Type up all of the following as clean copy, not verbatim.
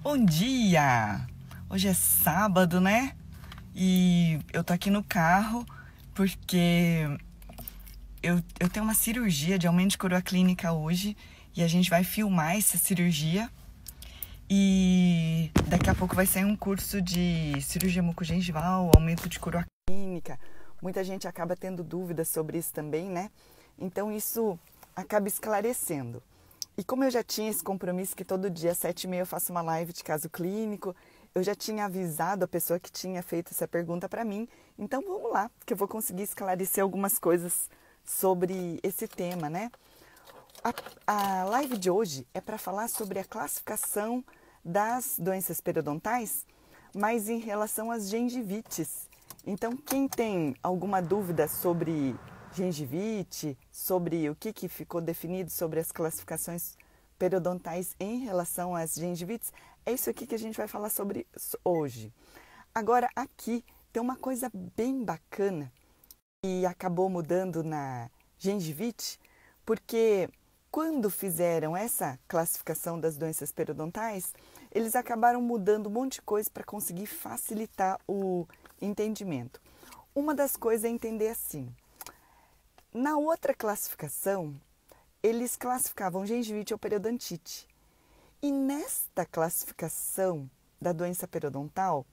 Bom dia! Hoje é sábado, né? E eu tô aqui no carro porque eu tenho uma cirurgia de aumento de coroa clínica hoje e a gente vai filmar essa cirurgia. E daqui a pouco vai sair um curso de cirurgia mucogengival, aumento de coroa clínica. Muita gente acaba tendo dúvidas sobre isso também, né? Então isso acaba esclarecendo. E como eu já tinha esse compromisso que todo dia às 7h30 eu faço uma live de caso clínico, eu já tinha avisado a pessoa que tinha feito essa pergunta para mim. Então vamos lá, que eu vou conseguir esclarecer algumas coisas sobre esse tema, né? A live de hoje é para falar sobre a classificação das doenças periodontais, mas em relação às gengivites. Então, quem tem alguma dúvida sobre gengivite, sobre o que ficou definido sobre as classificações periodontais em relação às gengivites, é isso aqui que a gente vai falar sobre hoje. Agora, aqui tem uma coisa bem bacana que acabou mudando na gengivite, porque quando fizeram essa classificação das doenças periodontais, eles acabaram mudando um monte de coisa para conseguir facilitar o entendimento. Uma das coisas é entender assim. Na outra classificação, eles classificavam gengivite ou periodontite. E nesta classificação da doença periodontal,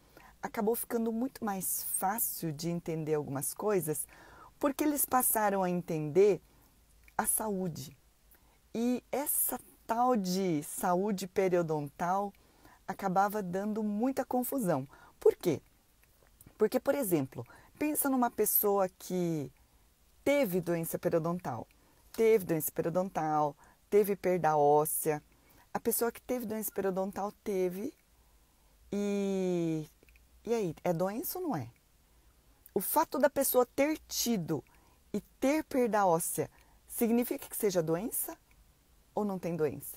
acabou ficando muito mais fácil de entender algumas coisas, porque eles passaram a entender a saúde. E essa tal de saúde periodontal acabava dando muita confusão. Por quê? Porque, por exemplo, pensa numa pessoa que teve doença periodontal, teve perda óssea. A pessoa que teve doença periodontal teve, e aí, é doença ou não é? O fato da pessoa ter tido e ter perda óssea significa que seja doença ou não tem doença?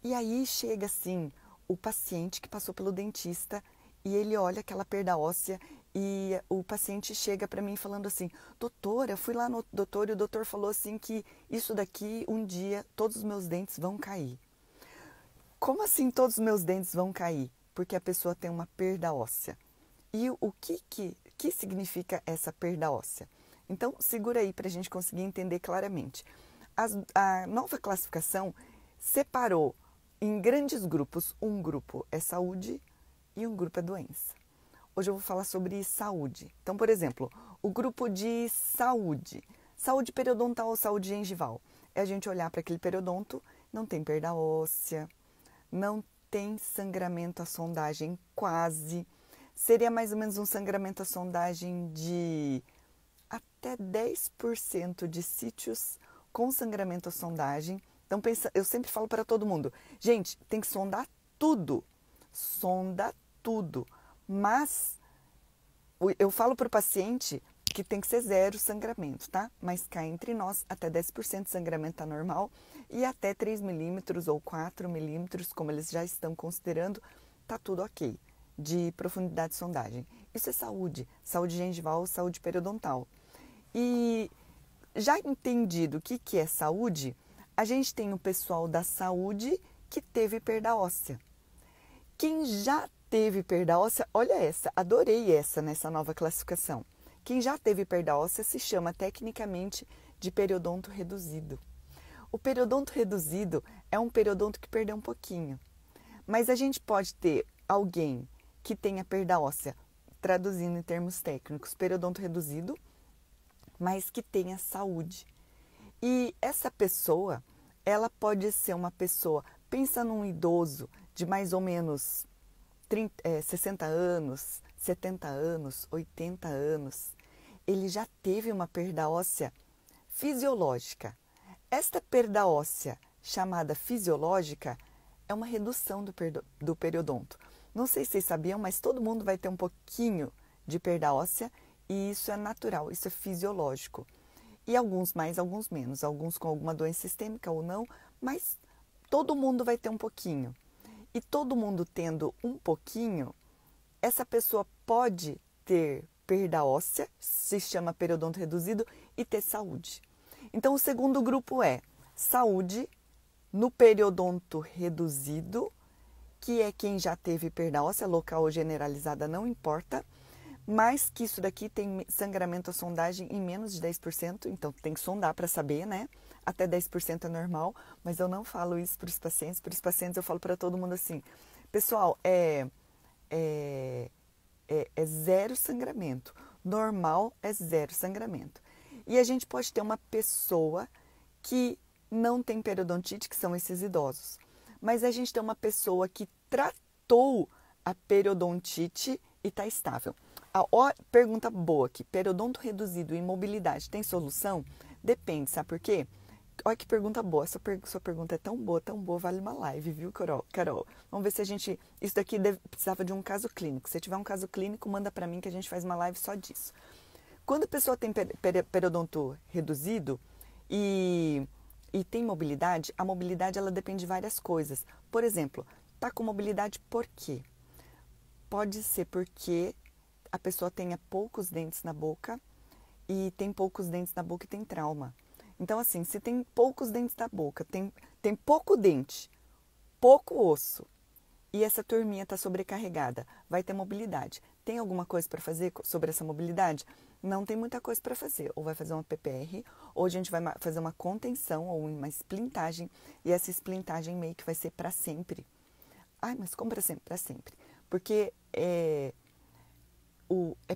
E aí chega assim o paciente que passou pelo dentista e ele olha aquela perda óssea e o paciente chega para mim falando assim: doutora, eu fui lá no doutor e o doutor falou assim que isso daqui um dia todos os meus dentes vão cair. Como assim todos os meus dentes vão cair? Porque a pessoa tem uma perda óssea. E o que significa essa perda óssea? Então, segura aí para a gente conseguir entender claramente. A nova classificação separou em grandes grupos. Um grupo é saúde e um grupo é doença. Hoje eu vou falar sobre saúde. Então, por exemplo, o grupo de saúde periodontal ou saúde gengival, é a gente olhar para aquele periodonto, não tem perda óssea, não tem sangramento à sondagem quase. Seria mais ou menos um sangramento à sondagem de até 10% de sítios com sangramento à sondagem. Então, eu sempre falo para todo mundo, gente, tem que sondar tudo. Sonda tudo. Mas eu falo para o paciente que tem que ser 0 sangramento, tá? Mas cá entre nós, até 10% de sangramento está normal e até 3 milímetros ou 4 milímetros, como eles já estão considerando, tá tudo ok, de profundidade de sondagem. Isso é saúde gengival ou saúde periodontal. E já entendido o que é saúde, a gente tem o pessoal da saúde que teve perda óssea. Quem já teve perda óssea, olha essa, adorei essa nessa nova classificação. Quem já teve perda óssea se chama tecnicamente de periodonto reduzido. O periodonto reduzido é um periodonto que perdeu um pouquinho. Mas a gente pode ter alguém que tenha perda óssea, traduzindo em termos técnicos, periodonto reduzido, mas que tenha saúde. E essa pessoa, ela pode ser uma pessoa, pensa num idoso de mais ou menos 60 anos, 70 anos, 80 anos, ele já teve uma perda óssea fisiológica. Esta perda óssea, chamada fisiológica, é uma redução do periodonto. Não sei se vocês sabiam, mas todo mundo vai ter um pouquinho de perda óssea e isso é natural, isso é fisiológico. E alguns mais, alguns menos, alguns com alguma doença sistêmica ou não, mas todo mundo vai ter um pouquinho. E todo mundo tendo um pouquinho, essa pessoa pode ter perda óssea, se chama periodonto reduzido, e ter saúde. Então, o segundo grupo é saúde no periodonto reduzido que é quem já teve perda óssea, local ou generalizada, não importa, mas que isso daqui tem sangramento à sondagem em menos de 10%, então tem que sondar para saber, né? Até 10% é normal, mas eu não falo isso para os pacientes eu falo para todo mundo assim, pessoal, é zero sangramento, normal é zero sangramento. E a gente pode ter uma pessoa que não tem periodontite, que são esses idosos, mas a gente tem uma pessoa que tratou a periodontite e está estável. Pergunta boa aqui, periodonto reduzido e imobilidade tem solução? Depende, sabe por quê? Olha que pergunta boa, sua pergunta é tão boa, vale uma live, viu, Carol? Vamos ver se a gente, isso daqui precisava de um caso clínico. Se tiver um caso clínico, manda para mim que a gente faz uma live só disso. Quando a pessoa tem periodonto reduzido e tem mobilidade, a mobilidade ela depende de várias coisas. Por exemplo, tá com mobilidade por quê? Pode ser porque a pessoa tenha poucos dentes na boca e tem poucos dentes na boca e tem trauma. Então, assim, se tem poucos dentes na boca, tem pouco dente, pouco osso e essa turminha está sobrecarregada, vai ter mobilidade. Tem alguma coisa para fazer sobre essa mobilidade? Não tem muita coisa para fazer. Ou vai fazer uma PPR, ou a gente vai fazer uma contenção ou uma splintagem e essa splintagem meio que vai ser para sempre. Ai, mas como para sempre? Para sempre. Porque é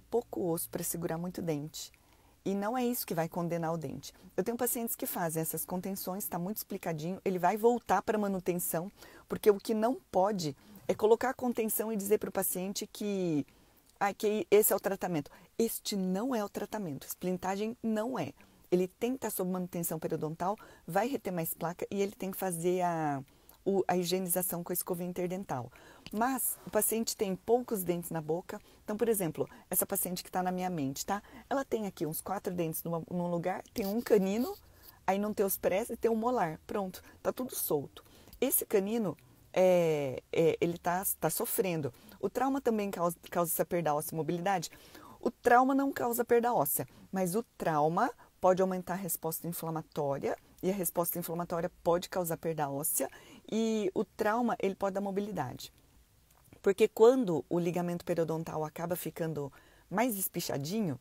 pouco osso para segurar muito dente. E não é isso que vai condenar o dente. Eu tenho pacientes que fazem essas contenções, está muito explicadinho, ele vai voltar para manutenção, porque o que não pode é colocar a contenção e dizer para o paciente que esse é o tratamento. Este não é o tratamento, splintagem não é. Ele tem que estar sob manutenção periodontal, vai reter mais placa e ele tem que fazer a higienização com a escova interdental. Mas o paciente tem poucos dentes na boca. Então, por exemplo, essa paciente que está na minha mente, tá? Ela tem aqui uns 4 dentes num lugar, tem um canino, aí não tem os prés e tem um molar. Pronto, tá tudo solto. Esse canino, ele tá sofrendo. O trauma também causa essa perda óssea e mobilidade. O trauma não causa perda óssea, mas o trauma pode aumentar a resposta inflamatória e a resposta inflamatória pode causar perda óssea e o trauma ele pode dar mobilidade. Porque quando o ligamento periodontal acaba ficando mais espichadinho,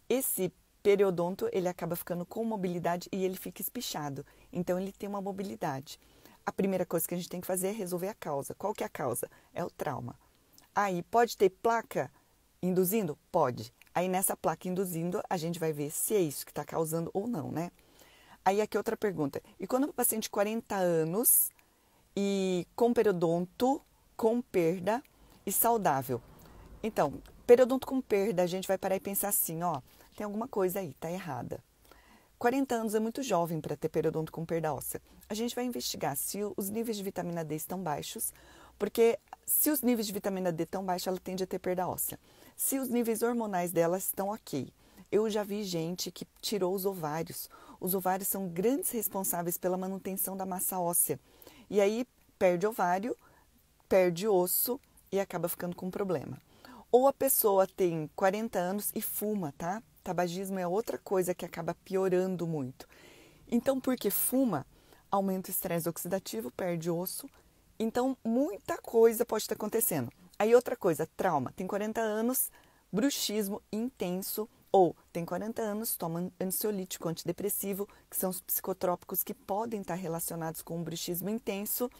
esse periodonto ele acaba ficando com mobilidade e ele fica espichado. Então ele tem uma mobilidade. A primeira coisa que a gente tem que fazer é resolver a causa. Qual que é a causa? É o trauma. Aí pode ter placa induzindo? Pode. Aí nessa placa induzindo a gente vai ver se é isso que está causando ou não, né? Aí aqui outra pergunta. E quando é um paciente de 40 anos e com periodonto, com perda e saudável? Então, periodonto com perda, a gente vai parar e pensar assim, ó, tem alguma coisa aí, tá errada. 40 anos é muito jovem para ter periodonto com perda óssea. A gente vai investigar se os níveis de vitamina D estão baixos, porque se os níveis de vitamina D estão baixos, ela tende a ter perda óssea. Se os níveis hormonais dela estão ok. Eu já vi gente que tirou os ovários. Os ovários são grandes responsáveis pela manutenção da massa óssea. E aí perde ovário, perde osso e acaba ficando com problema. Ou a pessoa tem 40 anos e fuma, tá? Tabagismo é outra coisa que acaba piorando muito. Então, porque fuma, aumenta o estresse oxidativo, perde osso. Então, muita coisa pode estar acontecendo. Aí outra coisa, trauma. Tem 40 anos, bruxismo intenso. Ou tem 40 anos, toma ansiolítico, antidepressivo, que são os psicotrópicos que podem estar relacionados com um bruxismo intenso.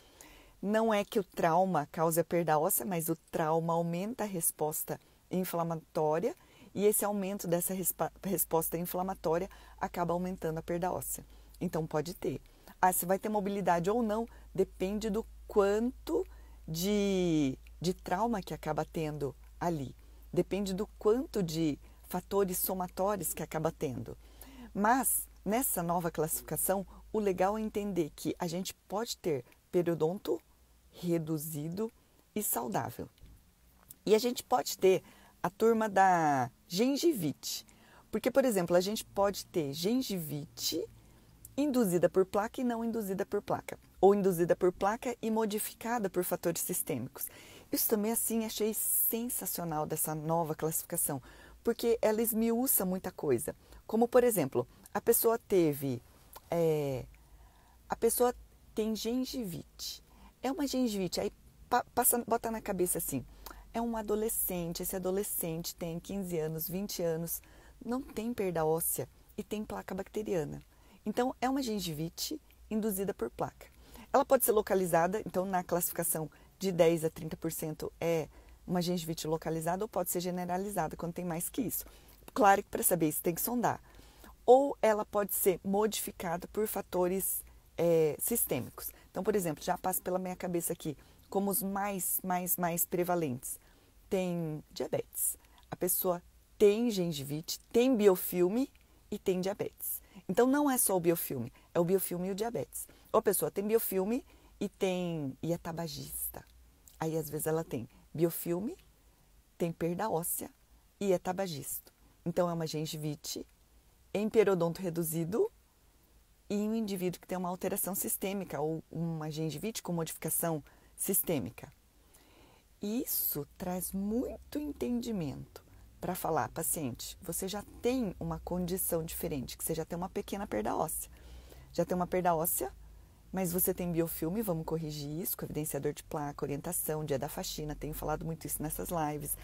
Não é que o trauma cause a perda óssea, mas o trauma aumenta a resposta inflamatória e esse aumento dessa resposta inflamatória acaba aumentando a perda óssea. Então pode ter. Se vai ter mobilidade ou não, depende do quanto de trauma que acaba tendo ali. Depende do quanto de fatores somatórios que acaba tendo. Mas, nessa nova classificação, o legal é entender que a gente pode ter periodonto reduzido e saudável. E a gente pode ter a turma da gengivite. Porque, por exemplo, a gente pode ter gengivite induzida por placa e não induzida por placa. Ou induzida por placa e modificada por fatores sistêmicos. Isso também, assim, achei sensacional dessa nova classificação. Porque ela esmiuça muita coisa. Como, por exemplo, a pessoa tem gengivite. É uma gengivite, aí bota na cabeça assim, é um adolescente, esse adolescente tem 15 anos, 20 anos, não tem perda óssea e tem placa bacteriana. Então, é uma gengivite induzida por placa. Ela pode ser localizada, então na classificação de 10 a 30% é uma gengivite localizada ou pode ser generalizada quando tem mais que isso. Claro que para saber isso tem que sondar. Ou ela pode ser modificada por fatores sistêmicos. Então, por exemplo, já passa pela minha cabeça aqui, como os mais prevalentes. Tem diabetes. A pessoa tem gengivite, tem biofilme e tem diabetes. Então, não é só o biofilme, é o biofilme e o diabetes. Ou a pessoa tem biofilme e é tabagista. Aí, às vezes, ela tem biofilme, tem perda óssea e é tabagista. Então, é uma gengivite em periodonto reduzido e um indivíduo que tem uma alteração sistêmica ou uma gengivite com modificação sistêmica. Isso traz muito entendimento para falar, paciente, você já tem uma condição diferente, que você já tem uma pequena perda óssea. Já tem uma perda óssea, mas você tem biofilme, vamos corrigir isso, com evidenciador de placa, orientação, dia da faxina, tenho falado muito isso nessas lives.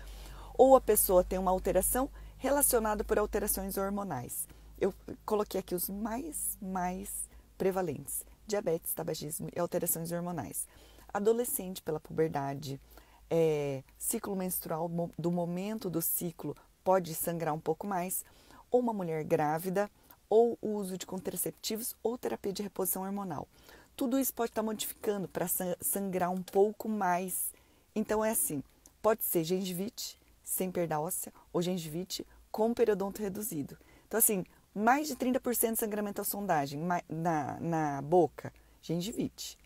Ou a pessoa tem uma alteração relacionada por alterações hormonais. Eu coloquei aqui os mais prevalentes: diabetes, tabagismo e alterações hormonais. Adolescente pela puberdade, ciclo menstrual, do momento do ciclo pode sangrar um pouco mais, ou uma mulher grávida, ou o uso de contraceptivos ou terapia de reposição hormonal. Tudo isso pode estar modificando para sangrar um pouco mais. Então é assim, pode ser gengivite sem perda óssea ou gengivite com periodonto reduzido. Então assim, mais de 30% de sangramento à sondagem na boca, gengivite.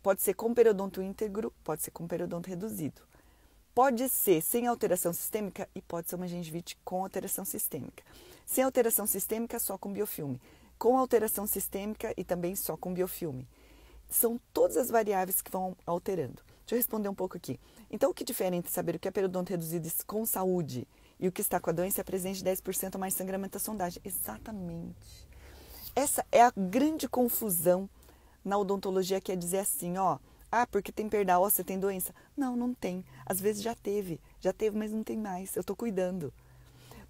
Pode ser com periodonto íntegro, pode ser com periodonto reduzido. Pode ser sem alteração sistêmica e pode ser uma gengivite com alteração sistêmica. Sem alteração sistêmica, só com biofilme. Com alteração sistêmica e também só com biofilme. São todas as variáveis que vão alterando. Deixa eu responder um pouco aqui. Então, o que difere entre saber o que é periodonto reduzido com saúde e o que está com a doença é presente de 10% a mais sangramento da sondagem? Exatamente. Essa é a grande confusão na odontologia, que é dizer assim, ó, porque tem perda óssea, tem doença. Não, não tem. Às vezes já teve, mas não tem mais. Eu estou cuidando.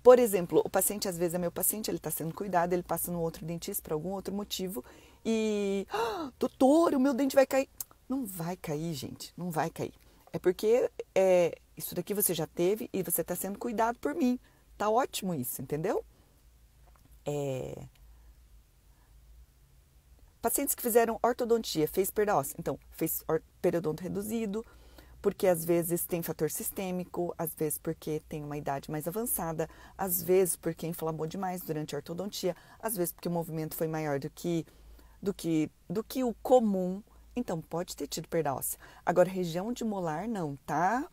Por exemplo, o paciente às vezes é meu paciente, ele está sendo cuidado, ele passa no outro dentista por algum outro motivo e, doutor, o meu dente vai cair. Não vai cair, gente, não vai cair. É porque isso daqui você já teve e você está sendo cuidado por mim. Tá ótimo isso, entendeu? Pacientes que fizeram ortodontia, fez perda óssea, então fez periodonto reduzido, porque às vezes tem fator sistêmico, às vezes porque tem uma idade mais avançada, às vezes porque inflamou demais durante a ortodontia, às vezes porque o movimento foi maior do que o comum, então pode ter tido perda óssea. Agora, região de molar não, tá?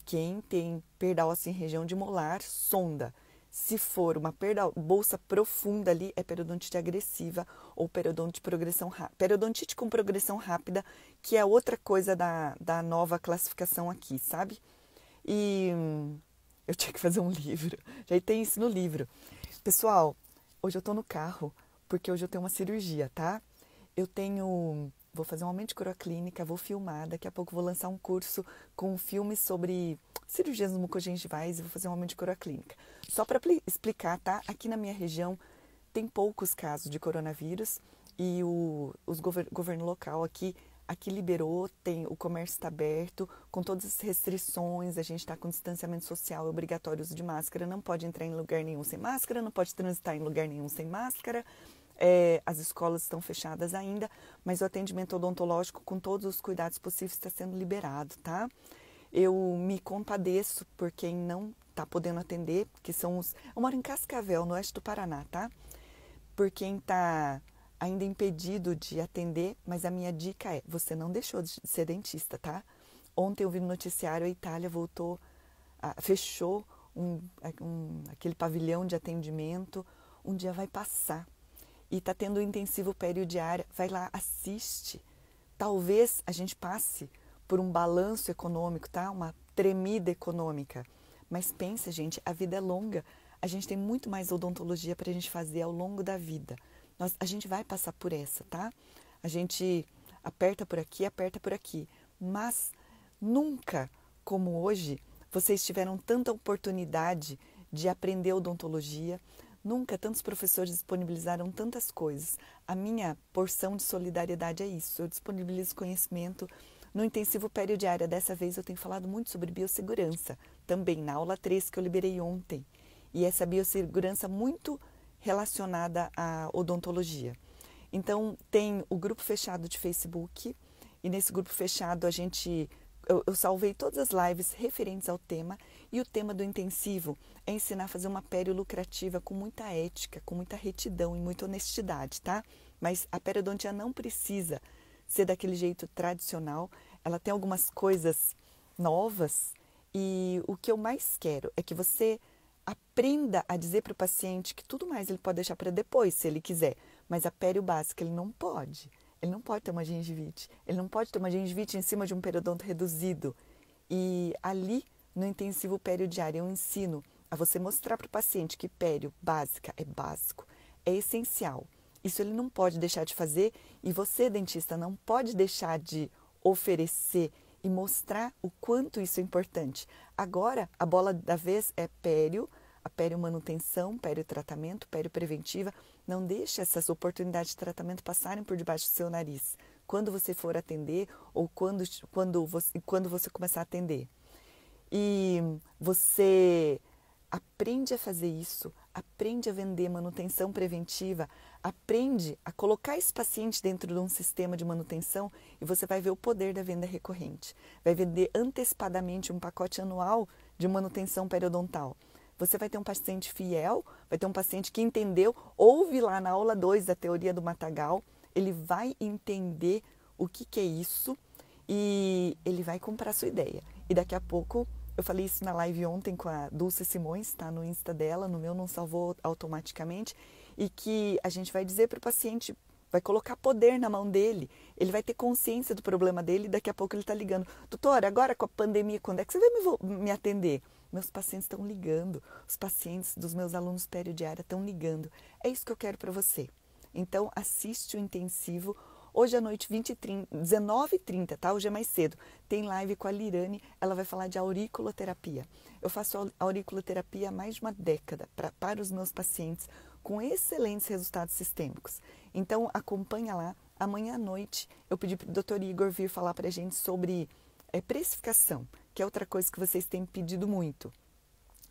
Quem tem perda óssea em região de molar, sonda. Se for uma bolsa profunda ali, é periodontite agressiva ou periodontite com progressão rápida, que é outra coisa da nova classificação aqui, sabe? E eu tinha que fazer um livro, já tem isso no livro. Pessoal, hoje eu tô no carro, porque hoje eu tenho uma cirurgia, tá? Vou fazer um aumento de coroaclínica, vou filmar, daqui a pouco vou lançar um curso com um filme sobre cirurgias mucogengivais e vou fazer um aumento de coroaclínica. Só para explicar, tá? Aqui na minha região tem poucos casos de coronavírus e o governo local aqui liberou, o comércio está aberto, com todas as restrições, a gente está com distanciamento social, é obrigatório o uso de máscara, não pode entrar em lugar nenhum sem máscara, não pode transitar em lugar nenhum sem máscara. As escolas estão fechadas ainda, mas o atendimento odontológico com todos os cuidados possíveis está sendo liberado, tá? Eu me compadeço por quem não está podendo atender, que são eu moro em Cascavel, no oeste do Paraná, tá? Por quem está ainda impedido de atender, mas a minha dica é, você não deixou de ser dentista, tá? Ontem eu vi no noticiário, a Itália fechou aquele pavilhão de atendimento, um dia vai passar. E está tendo um intensivo periodiário, vai lá, assiste. Talvez a gente passe por um balanço econômico, tá? Uma tremida econômica. Mas pensa, gente, a vida é longa. A gente tem muito mais odontologia para a gente fazer ao longo da vida. A gente vai passar por essa, tá? A gente aperta por aqui. Mas Nunca, como hoje, vocês tiveram tanta oportunidade de aprender odontologia. Nunca tantos professores disponibilizaram tantas coisas. A minha porção de solidariedade é isso. Eu disponibilizo conhecimento no intensivo periodiária. Dessa vez eu tenho falado muito sobre biossegurança, também na aula 3 que eu liberei ontem. E essa biossegurança muito relacionada à odontologia. Então, tem o grupo fechado de Facebook, e nesse grupo fechado eu salvei todas as lives referentes ao tema, e o tema do intensivo é ensinar a fazer uma pério lucrativa com muita ética, com muita retidão e muita honestidade, tá? Mas a periodontia não precisa ser daquele jeito tradicional, ela tem algumas coisas novas, e o que eu mais quero é que você aprenda a dizer para o paciente que tudo mais ele pode deixar para depois, se ele quiser, mas a pério básica ele não pode. Ele não pode ter uma gengivite, ele não pode ter uma gengivite em cima de um periodonto reduzido. E ali, no intensivo periodiário, eu ensino a você mostrar para o paciente que pério básica é básico, é essencial. Isso ele não pode deixar de fazer, e você, dentista, não pode deixar de oferecer e mostrar o quanto isso é importante. Agora, a bola da vez é pério, a pério manutenção, pério tratamento, pério preventiva. Não deixe essas oportunidades de tratamento passarem por debaixo do seu nariz, quando você for atender ou quando você começar a atender. E você aprende a fazer isso, aprende a vender manutenção preventiva, aprende a colocar esse paciente dentro de um sistema de manutenção, e você vai ver o poder da venda recorrente. Vai vender antecipadamente um pacote anual de manutenção periodontal. Você vai ter um paciente fiel, vai ter um paciente que entendeu, ouve lá na aula 2 da teoria do matagal, ele vai entender o que é isso e ele vai comprar a sua ideia. E daqui a pouco, eu falei isso na live ontem com a Dulce Simões, tá no Insta dela, no meu não salvou automaticamente, e que a gente vai dizer para o paciente, vai colocar poder na mão dele, ele vai ter consciência do problema dele, e daqui a pouco ele está ligando. Doutora, agora com a pandemia, quando é que você vai me atender? Meus pacientes estão ligando, os pacientes dos meus alunos periodiária estão ligando. É isso que eu quero para você. Então, assiste o intensivo. Hoje à noite, 19h30, tá? Hoje é mais cedo. Tem live com a Lirane, ela vai falar de auriculoterapia. Eu faço auriculoterapia há mais de uma década para os meus pacientes, com excelentes resultados sistêmicos. Então, acompanha lá. Amanhã à noite, eu pedi para o Dr. Igor vir falar para a gente sobre precificação, que é outra coisa que vocês têm pedido muito.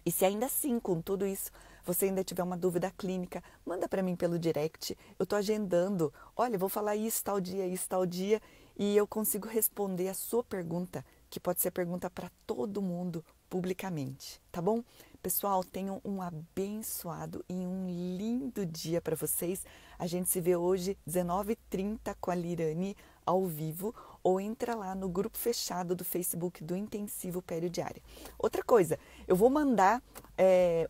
E se ainda assim, com tudo isso, você ainda tiver uma dúvida clínica, manda para mim pelo direct. Eu estou agendando. Olha, vou falar isso tal dia, e eu consigo responder a sua pergunta, que pode ser pergunta para todo mundo publicamente, tá bom? Pessoal, tenham um abençoado e um lindo dia para vocês. A gente se vê hoje, 19h30, com a Lirane, ao vivo, ou entra lá no grupo fechado do Facebook do Intensivo Periodiária. Outra coisa, eu vou mandar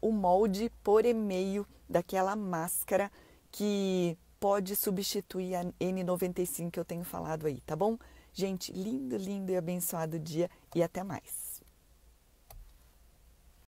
o molde por e-mail daquela máscara que pode substituir a N95 que eu tenho falado aí, tá bom? Gente, lindo, lindo e abençoado dia, e até mais.